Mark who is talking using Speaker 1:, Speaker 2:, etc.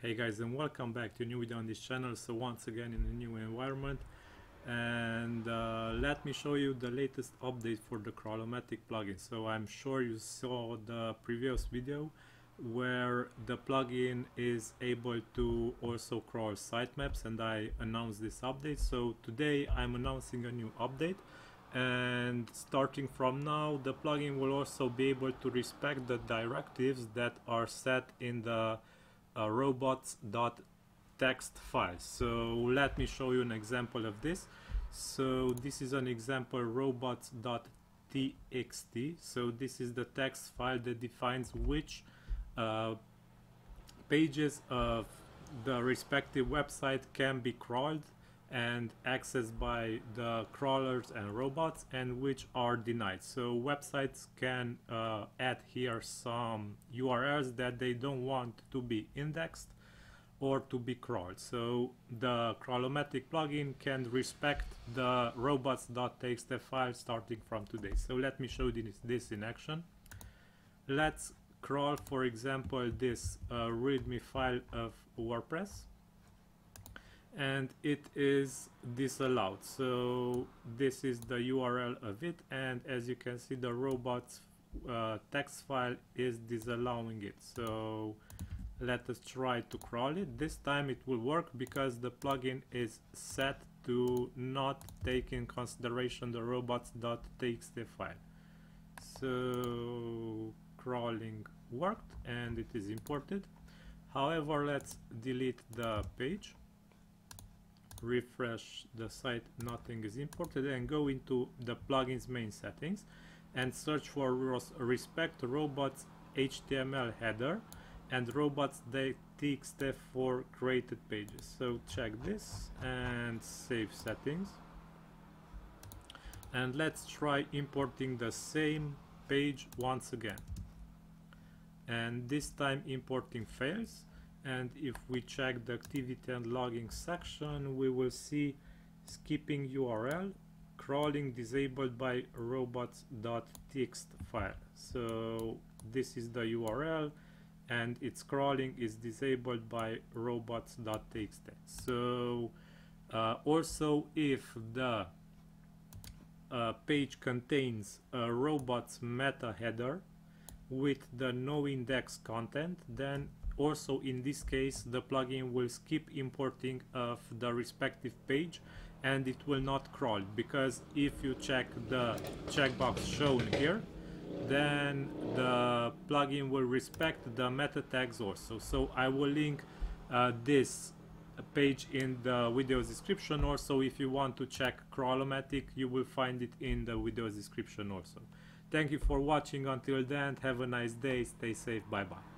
Speaker 1: Hey guys, and welcome back to a new video on this channel. So once again in a new environment, and let me show you the latest update for the Crawlomatic plugin. So I'm sure you saw the previous video where the plugin is able to also crawl sitemaps, and I announced this update. So today I'm announcing a new update, and starting from now the plugin will also be able to respect the directives that are set in the robots.txt file. So let me show you an example of this. So this is an example robots.txt. So this is the text file that defines which pages of the respective website can be crawled and accessed by the crawlers and robots, and which are denied. So websites can add here some URLs that they don't want to be indexed or to be crawled. So the Crawlomatic plugin can respect the robots.txt file starting from today. So let me show you this in action. Let's crawl, for example, this README file of WordPress, and it is disallowed. So this is the URL of it, and as you can see, the robots text file is disallowing it. So let us try to crawl it. This time it will work because the plugin is set to not take in consideration the robots.txt file. So crawling worked and it is imported. However, let's delete the page, refresh the site, nothing is imported, and go into the plugin's main settings and search for respect robots HTML header and robots.txt for created pages. So check this and save settings, and let's try importing the same page once again, and this time importing fails. And if we check the activity and logging section, we will see skipping URL, crawling disabled by robots.txt file. So this is the URL, and its crawling is disabled by robots.txt. So also, if the page contains a robots meta header with the no index content, then also in this case the plugin will skip importing of the respective page and it will not crawl, because if you check the checkbox shown here, then the plugin will respect the meta tags also. So I will link this page in the video's description. Also, if you want to check Crawlomatic, you will find it in the video's description also. Thank you for watching. Until then, have a nice day, stay safe, bye bye.